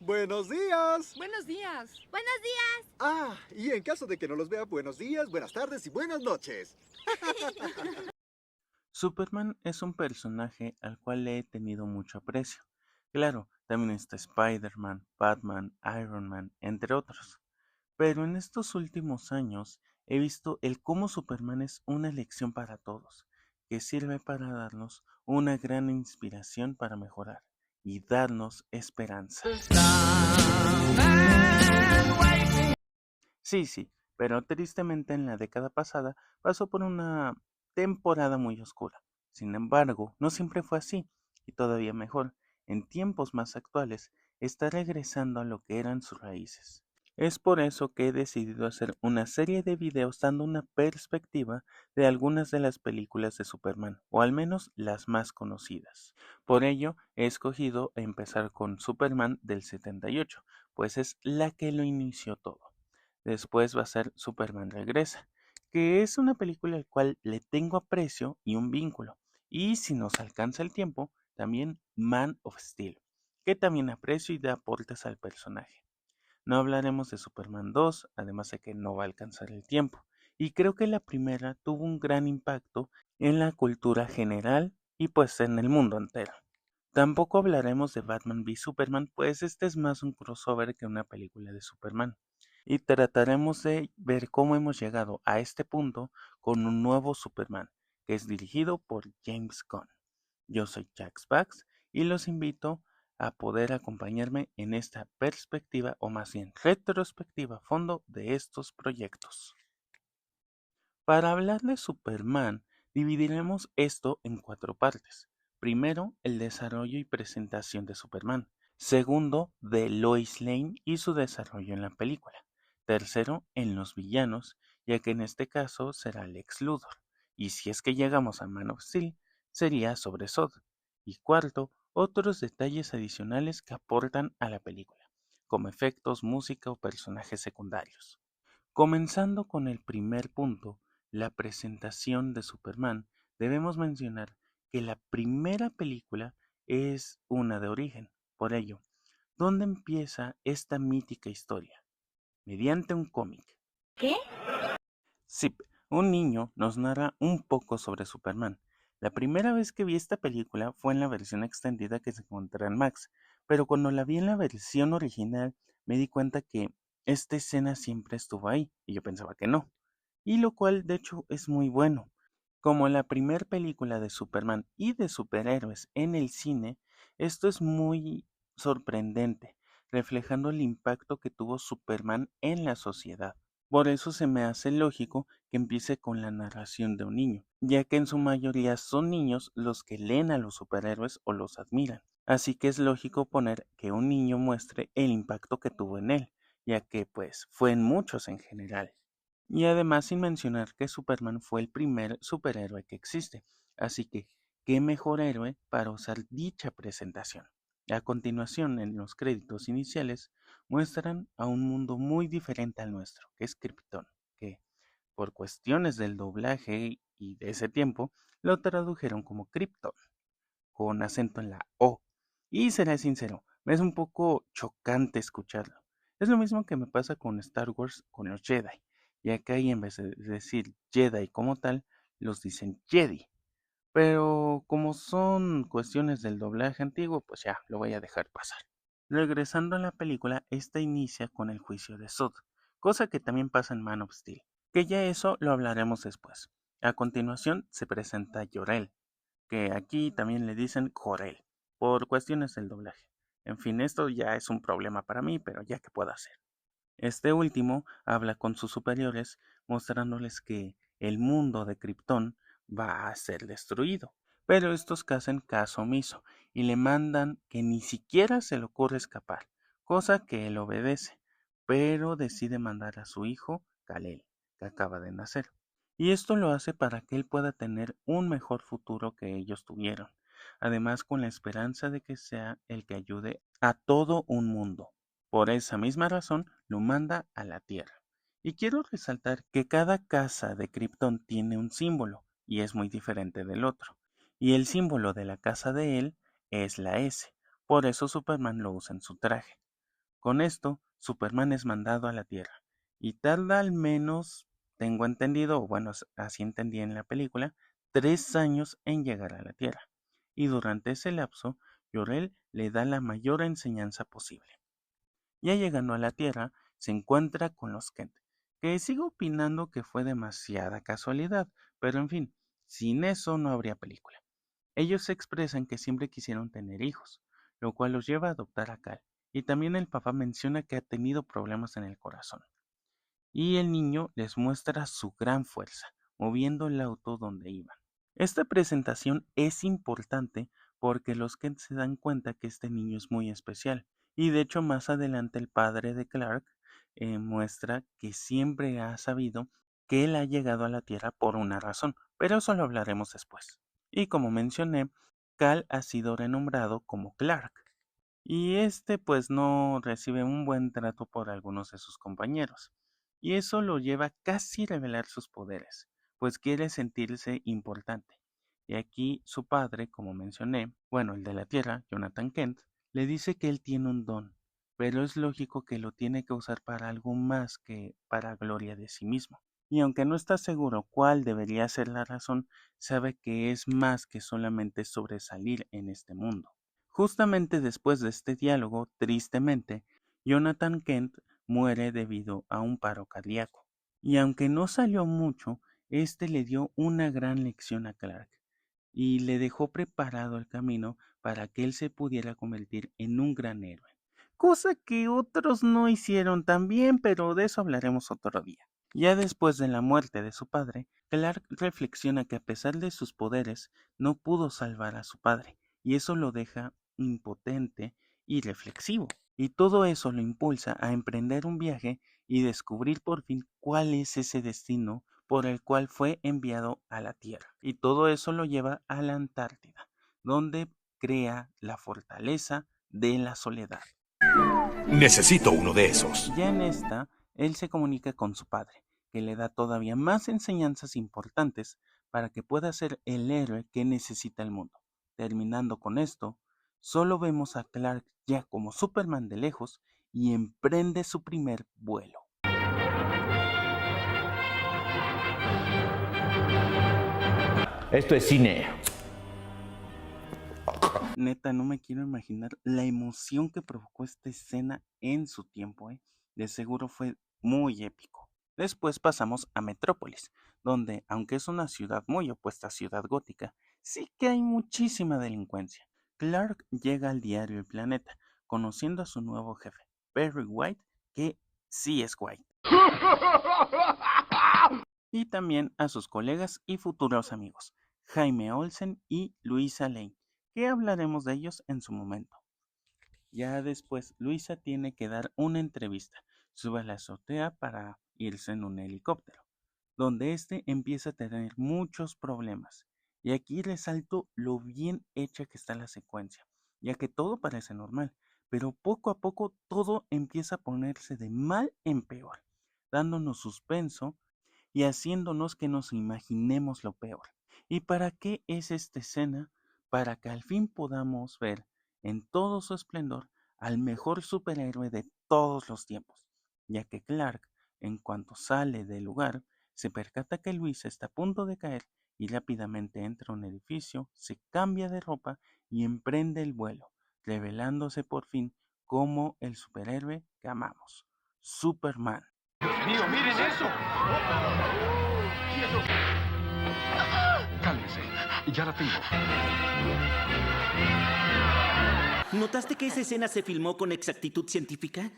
Buenos días. Buenos días. Buenos días. Y en caso de que no los vea, buenos días, buenas tardes y buenas noches. Superman es un personaje al cual le he tenido mucho aprecio. Claro, también está Spider-Man, Batman, Iron Man, entre otros. Pero en estos últimos años he visto el cómo Superman es una elección para todos, que sirve para darnos una gran inspiración para mejorar y darnos esperanza. Sí, sí, pero tristemente en la década pasada pasó por una temporada muy oscura. Sin embargo, no siempre fue así, y todavía mejor, en tiempos más actuales, está regresando a lo que eran sus raíces. Es por eso que he decidido hacer una serie de videos dando una perspectiva de algunas de las películas de Superman, o al menos las más conocidas. Por ello, he escogido empezar con Superman del 78, pues es la que lo inició todo. Después va a ser Superman Regresa, que es una película al cual le tengo aprecio y un vínculo. Y si nos alcanza el tiempo, también Man of Steel, que también aprecio y da aportes al personaje. No hablaremos de Superman 2, además de que no va a alcanzar el tiempo. Y creo que la primera tuvo un gran impacto en la cultura general y pues en el mundo entero. Tampoco hablaremos de Batman v Superman, pues este es más un crossover que una película de Superman. Y trataremos de ver cómo hemos llegado a este punto con un nuevo Superman, que es dirigido por James Gunn. Yo soy Jax Bax y los invito a poder acompañarme en esta perspectiva o más bien retrospectiva a fondo de estos proyectos. Para hablar de Superman, dividiremos esto en cuatro partes. Primero, el desarrollo y presentación de Superman. Segundo, de Lois Lane y su desarrollo en la película. Tercero, en los villanos, ya que en este caso será Lex Luthor. Y si es que llegamos a Man of Steel, sería sobre Zod. Y cuarto, otros detalles adicionales que aportan a la película, como efectos, música o personajes secundarios. Comenzando con el primer punto, la presentación de Superman, debemos mencionar que la primera película es una de origen. Por ello, ¿dónde empieza esta mítica historia? Mediante un cómic. ¿Qué? Sí, un niño nos narra un poco sobre Superman. La primera vez que vi esta película fue en la versión extendida que se encuentra en Max, pero cuando la vi en la versión original me di cuenta que esta escena siempre estuvo ahí y yo pensaba que no, y lo cual de hecho es muy bueno. Como la primera película de Superman y de superhéroes en el cine, esto es muy sorprendente, reflejando el impacto que tuvo Superman en la sociedad. Por eso se me hace lógico que empiece con la narración de un niño, ya que en su mayoría son niños los que leen a los superhéroes o los admiran. Así que es lógico poner que un niño muestre el impacto que tuvo en él, ya que pues fue en muchos en general. Y además sin mencionar que Superman fue el primer superhéroe que existe, así que qué mejor héroe para usar dicha presentación. A continuación, en los créditos iniciales, muestran a un mundo muy diferente al nuestro, que es Krypton, que por cuestiones del doblaje y de ese tiempo, lo tradujeron como Krypton, con acento en la O. Y seré sincero, me es un poco chocante escucharlo. Es lo mismo que me pasa con Star Wars con los Jedi, ya que ahí en vez de decir Jedi como tal, los dicen Jedi. Pero como son cuestiones del doblaje antiguo, pues ya lo voy a dejar pasar. Regresando a la película, esta inicia con el juicio de Zod, cosa que también pasa en Man of Steel, que ya eso lo hablaremos después. A continuación se presenta Jor-El, que aquí también le dicen Jor-El, por cuestiones del doblaje. En fin, esto ya es un problema para mí, pero ya que puedo hacer. Este último habla con sus superiores mostrándoles que el mundo de Krypton va a ser destruido, pero estos hacen caso omiso y le mandan que ni siquiera se le ocurre escapar, cosa que él obedece, pero decide mandar a su hijo, Kal-El, que acaba de nacer. Y esto lo hace para que él pueda tener un mejor futuro que ellos tuvieron, además con la esperanza de que sea el que ayude a todo un mundo. Por esa misma razón, lo manda a la Tierra. Y quiero resaltar que cada casa de Krypton tiene un símbolo, y es muy diferente del otro. Y el símbolo de la casa de él es la S. Por eso Superman lo usa en su traje. Con esto, Superman es mandado a la Tierra y tarda al menos, tengo entendido, o bueno, así entendí en la película, 3 años en llegar a la Tierra. Y durante ese lapso, Jor-El le da la mayor enseñanza posible. Ya llegando a la Tierra, se encuentra con los Kent, que sigo opinando que fue demasiada casualidad, pero en fin, sin eso no habría película. Ellos expresan que siempre quisieron tener hijos, lo cual los lleva a adoptar a Cal, y también el papá menciona que ha tenido problemas en el corazón. Y el niño les muestra su gran fuerza, moviendo el auto donde iban. Esta presentación es importante porque los Kent se dan cuenta que este niño es muy especial, y de hecho más adelante el padre de Clark muestra que siempre ha sabido que él ha llegado a la Tierra por una razón, pero eso lo hablaremos después. Y como mencioné, Cal ha sido renombrado como Clark, y este pues no recibe un buen trato por algunos de sus compañeros, y eso lo lleva casi a revelar sus poderes, pues quiere sentirse importante. Y aquí su padre, como mencioné, bueno, el de la Tierra, Jonathan Kent, le dice que él tiene un don, pero es lógico que lo tiene que usar para algo más que para gloria de sí mismo. Y aunque no está seguro cuál debería ser la razón, sabe que es más que solamente sobresalir en este mundo. Justamente después de este diálogo, tristemente, Jonathan Kent muere debido a un paro cardíaco. Y aunque no salió mucho, este le dio una gran lección a Clark y le dejó preparado el camino para que él se pudiera convertir en un gran héroe. Cosa que otros no hicieron tan bien, pero de eso hablaremos otro día. Ya después de la muerte de su padre, Clark reflexiona que a pesar de sus poderes, no pudo salvar a su padre, y eso lo deja impotente y reflexivo. Y todo eso lo impulsa a emprender un viaje y descubrir por fin cuál es ese destino por el cual fue enviado a la Tierra. Y todo eso lo lleva a la Antártida, donde crea la fortaleza de la soledad. Necesito uno de esos. Ya en esta, él se comunica con su padre, que le da todavía más enseñanzas importantes para que pueda ser el héroe que necesita el mundo. Terminando con esto, solo vemos a Clark ya como Superman de lejos y emprende su primer vuelo. Esto es cine. Neta, no me quiero imaginar la emoción que provocó esta escena en su tiempo, ¿eh? De seguro fue muy épico. Después pasamos a Metrópolis, donde, aunque es una ciudad muy opuesta a Ciudad Gótica, sí que hay muchísima delincuencia. Clark llega al diario El Planeta, conociendo a su nuevo jefe, Perry White, que sí es White. Y también a sus colegas y futuros amigos, Jaime Olsen y Luisa Lane, que hablaremos de ellos en su momento. Ya después, Luisa tiene que dar una entrevista, sube a la azotea para irse en un helicóptero, donde este empieza a tener muchos problemas. Y aquí resalto lo bien hecha que está la secuencia, ya que todo parece normal, pero poco a poco todo empieza a ponerse de mal en peor, dándonos suspenso y haciéndonos que nos imaginemos lo peor. ¿Y para qué es esta escena? Para que al fin podamos ver en todo su esplendor al mejor superhéroe de todos los tiempos, ya que Clark, en cuanto sale del lugar, se percata que Luisa está a punto de caer y rápidamente entra a un edificio, se cambia de ropa y emprende el vuelo, revelándose por fin como el superhéroe que amamos, Superman. ¡Dios mío, miren eso! Cálmese, ya la tengo. ¿Notaste que esa escena se filmó con exactitud científica?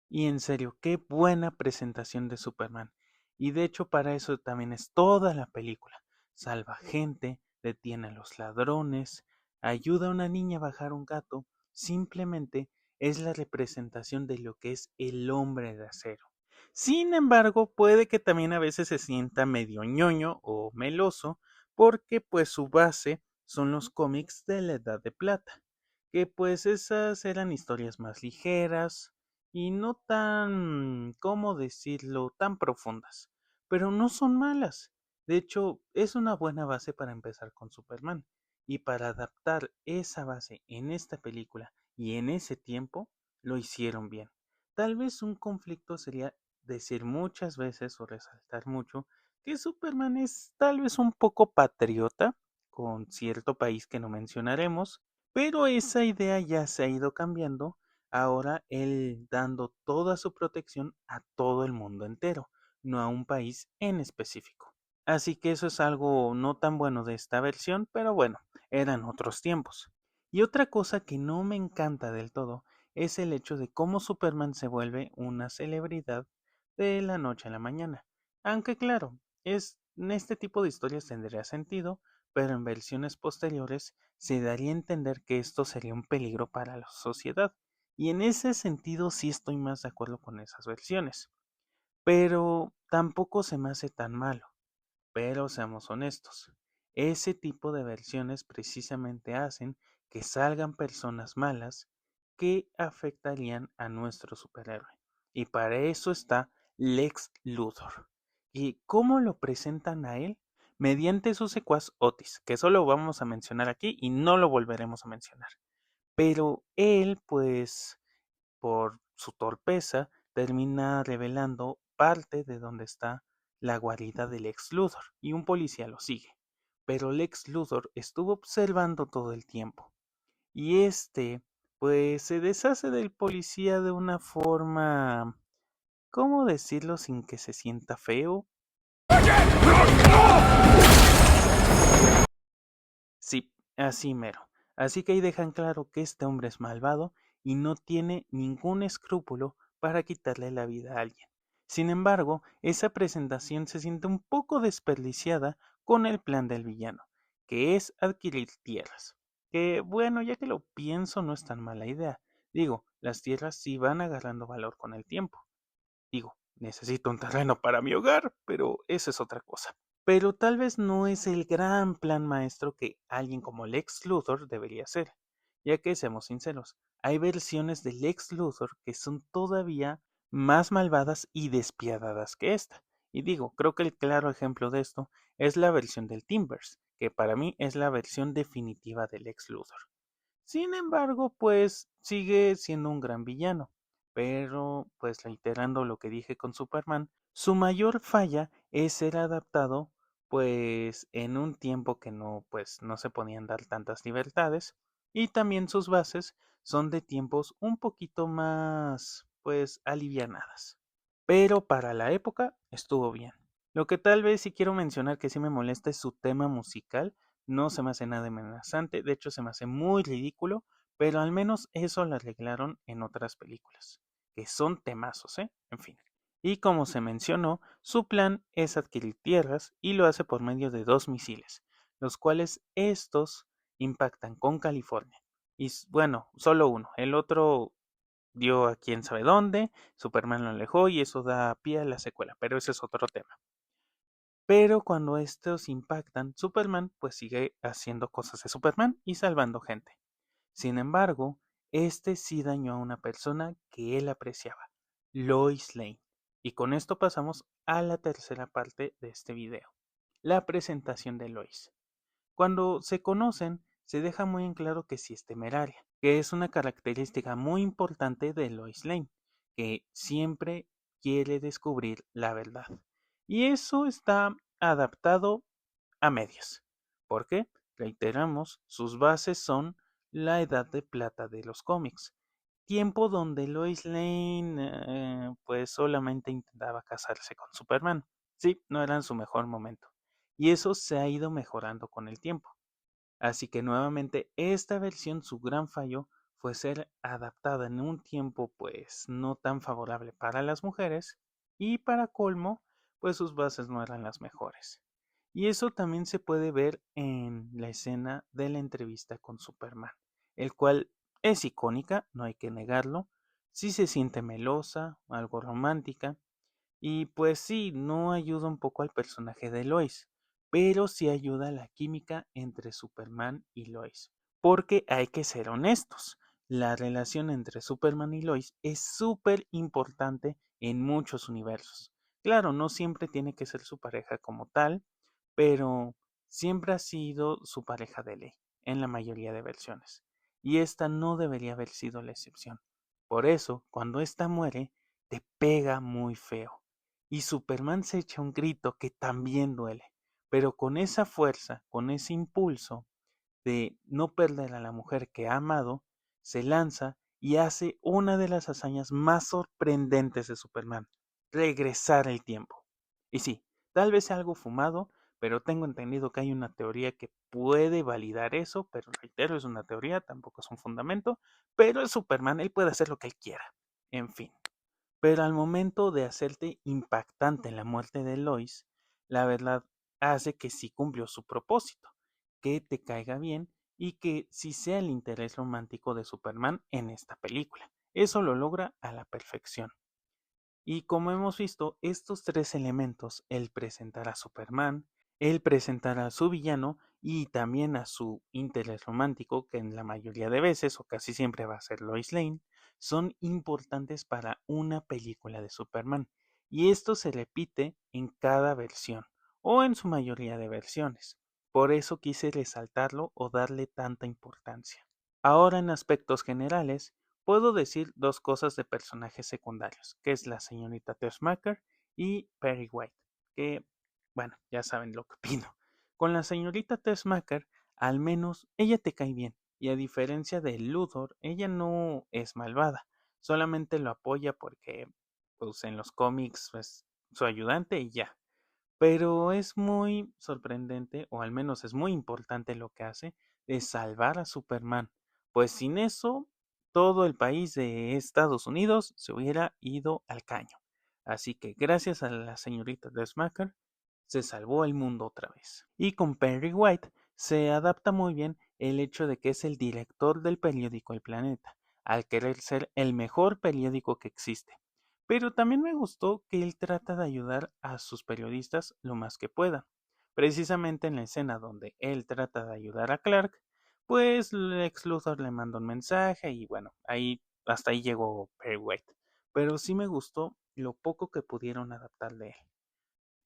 Y en serio, qué buena presentación de Superman. Y de hecho para eso también es toda la película. Salva gente, detiene a los ladrones, ayuda a una niña a bajar un gato. Simplemente es la representación de lo que es el hombre de acero. Sin embargo, puede que también a veces se sienta medio ñoño o meloso porque pues su base son los cómics de la Edad de Plata, que pues esas eran historias más ligeras, y no tan, ¿cómo decirlo?, tan profundas, pero no son malas. De hecho, es una buena base para empezar con Superman. Y para adaptar esa base en esta película y en ese tiempo, lo hicieron bien. Tal vez un conflicto sería decir muchas veces o resaltar mucho que Superman es tal vez un poco patriota con cierto país que no mencionaremos, pero esa idea ya se ha ido cambiando, ahora él dando toda su protección a todo el mundo entero, no a un país en específico. Así que eso es algo no tan bueno de esta versión, pero bueno, eran otros tiempos. Y otra cosa que no me encanta del todo es el hecho de cómo Superman se vuelve una celebridad de la noche a la mañana. Aunque claro, en este tipo de historias tendría sentido, pero en versiones posteriores se daría a entender que esto sería un peligro para la sociedad. Y en ese sentido sí estoy más de acuerdo con esas versiones. Pero tampoco se me hace tan malo. Pero seamos honestos, ese tipo de versiones precisamente hacen que salgan personas malas que afectarían a nuestro superhéroe. Y para eso está Lex Luthor. ¿Y cómo lo presentan a él? Mediante su secuaz Otis, que solo vamos a mencionar aquí y no lo volveremos a mencionar. Pero él, pues, por su torpeza, termina revelando parte de donde está la guarida del Lex Luthor y un policía lo sigue. Pero Lex Luthor estuvo observando todo el tiempo y pues se deshace del policía de una forma, ¿cómo decirlo sin que se sienta feo? Sí, así mero. Así que ahí dejan claro que este hombre es malvado y no tiene ningún escrúpulo para quitarle la vida a alguien. Sin embargo, esa presentación se siente un poco desperdiciada con el plan del villano, que es adquirir tierras. Que bueno, ya que lo pienso, no es tan mala idea. Digo, las tierras sí van agarrando valor con el tiempo. Digo, necesito un terreno para mi hogar, pero esa es otra cosa. Pero tal vez no es el gran plan maestro que alguien como Lex Luthor debería hacer, ya que seamos sinceros, hay versiones de Lex Luthor que son todavía más malvadas y despiadadas que esta. Y digo, creo que el claro ejemplo de esto es la versión del Timbers, que para mí es la versión definitiva de Lex Luthor. Sin embargo, pues sigue siendo un gran villano. Pero, pues reiterando lo que dije con Superman, su mayor falla es ser adaptado, pues en un tiempo que no, pues no se podían dar tantas libertades, y también sus bases son de tiempos un poquito más, pues, alivianadas. Pero para la época estuvo bien. Lo que tal vez sí quiero mencionar que sí me molesta es su tema musical. No se me hace nada amenazante, de hecho se me hace muy ridículo, pero al menos eso lo arreglaron en otras películas, que son temazos, ¿eh? En fin. Y como se mencionó, su plan es adquirir tierras y lo hace por medio de dos misiles, los cuales estos impactan con California. Y bueno, solo uno, el otro dio a quién sabe dónde, Superman lo alejó y eso da pie a la secuela, pero ese es otro tema. Pero cuando estos impactan, Superman pues sigue haciendo cosas de Superman y salvando gente. Sin embargo, este sí dañó a una persona que él apreciaba, Lois Lane. Y con esto pasamos a la tercera parte de este video, la presentación de Lois. Cuando se conocen, se deja muy en claro que sí es temeraria, que es una característica muy importante de Lois Lane, que siempre quiere descubrir la verdad. Y eso está adaptado a medias. ¿Por qué? Reiteramos, sus bases son la edad de plata de los cómics. Tiempo donde Lois Lane pues solamente intentaba casarse con Superman. Sí, no era en su mejor momento. Y eso se ha ido mejorando con el tiempo. Así que nuevamente esta versión, su gran fallo fue ser adaptada en un tiempo pues no tan favorable para las mujeres y para colmo pues sus bases no eran las mejores. Y eso también se puede ver en la escena de la entrevista con Superman, el cual es icónica, no hay que negarlo, sí se siente melosa, algo romántica, y pues sí, no ayuda un poco al personaje de Lois, pero sí ayuda a la química entre Superman y Lois. Porque hay que ser honestos, la relación entre Superman y Lois es súper importante en muchos universos. Claro, no siempre tiene que ser su pareja como tal, pero siempre ha sido su pareja de ley, en la mayoría de versiones. Y esta no debería haber sido la excepción. Por eso, cuando ésta muere, te pega muy feo. Y Superman se echa un grito que también duele, pero con esa fuerza, con ese impulso de no perder a la mujer que ha amado, se lanza y hace una de las hazañas más sorprendentes de Superman, regresar el tiempo. Y sí, tal vez sea algo fumado, pero tengo entendido que hay una teoría que puede validar eso, pero reitero, es una teoría, tampoco es un fundamento, pero es Superman, él puede hacer lo que él quiera. En fin. Pero al momento de hacerte impactante la muerte de Lois, la verdad hace que sí cumplió su propósito, que te caiga bien y que sí sea el interés romántico de Superman en esta película. Eso lo logra a la perfección. Y como hemos visto, estos tres elementos, el presentar a Superman, el presentar a su villano y también a su interés romántico, que en la mayoría de veces o casi siempre va a ser Lois Lane, son importantes para una película de Superman. Y esto se repite en cada versión, o en su mayoría de versiones. Por eso quise resaltarlo o darle tanta importancia. Ahora en aspectos generales, puedo decir dos cosas de personajes secundarios, que es la señorita Teschmacher y Perry White, que, bueno, ya saben lo que opino. Con la señorita Teschmacher, al menos ella te cae bien, y a diferencia de Luthor, ella no es malvada, solamente lo apoya porque, pues en los cómics es su ayudante y ya. Pero es muy sorprendente, o al menos es muy importante lo que hace, de salvar a Superman, pues sin eso todo el país de Estados Unidos se hubiera ido al caño. Así que gracias a la señorita Desmacher se salvó el mundo otra vez. Y con Perry White se adapta muy bien el hecho de que es el director del periódico El Planeta, al querer ser el mejor periódico que existe. Pero también me gustó que él trata de ayudar a sus periodistas lo más que pueda. Precisamente en la escena donde él trata de ayudar a Clark, pues Lex Luthor le manda un mensaje y bueno, ahí hasta ahí llegó Perry White. Pero sí me gustó lo poco que pudieron adaptar de él.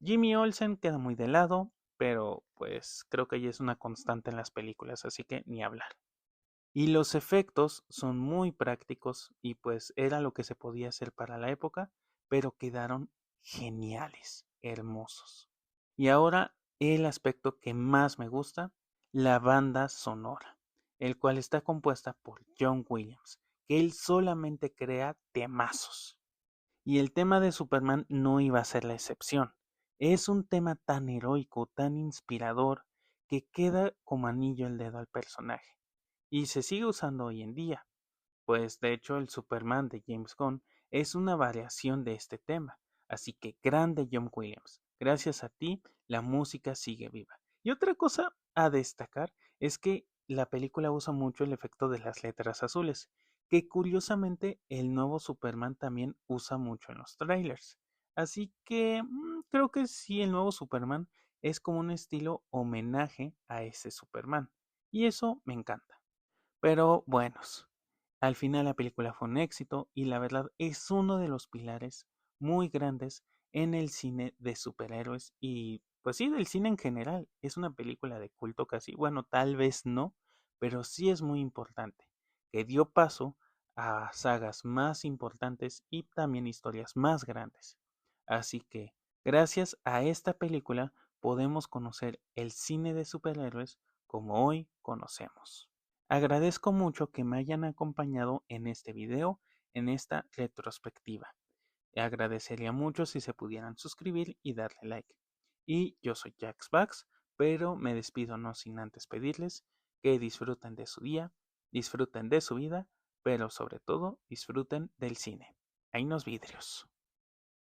Jimmy Olsen queda muy de lado, pero pues creo que ella es una constante en las películas, así que ni hablar. Y los efectos son muy prácticos y pues era lo que se podía hacer para la época, pero quedaron geniales, hermosos. Y ahora el aspecto que más me gusta, la banda sonora, el cual está compuesta por John Williams, que él solamente crea temazos. Y el tema de Superman no iba a ser la excepción. Es un tema tan heroico, tan inspirador, que queda como anillo al dedo al personaje y se sigue usando hoy en día, pues de hecho el Superman de James Gunn es una variación de este tema, así que grande John Williams, gracias a ti la música sigue viva. Y otra cosa a destacar es que la película usa mucho el efecto de las letras azules, que curiosamente el nuevo Superman también usa mucho en los trailers. Así que creo que sí, el nuevo Superman es como un estilo homenaje a ese Superman. Y eso me encanta. Pero buenos, al final la película fue un éxito y la verdad es uno de los pilares muy grandes en el cine de superhéroes y pues sí, del cine en general. Es una película de culto casi, bueno, tal vez no, pero sí es muy importante, que dio paso a sagas más importantes y también historias más grandes. Así que, gracias a esta película, podemos conocer el cine de superhéroes como hoy conocemos. Agradezco mucho que me hayan acompañado en este video, en esta retrospectiva. Agradecería mucho si se pudieran suscribir y darle like. Y yo soy Jax Bugs, pero me despido no sin antes pedirles que disfruten de su día, disfruten de su vida, pero sobre todo disfruten del cine. Hay unos vidrios.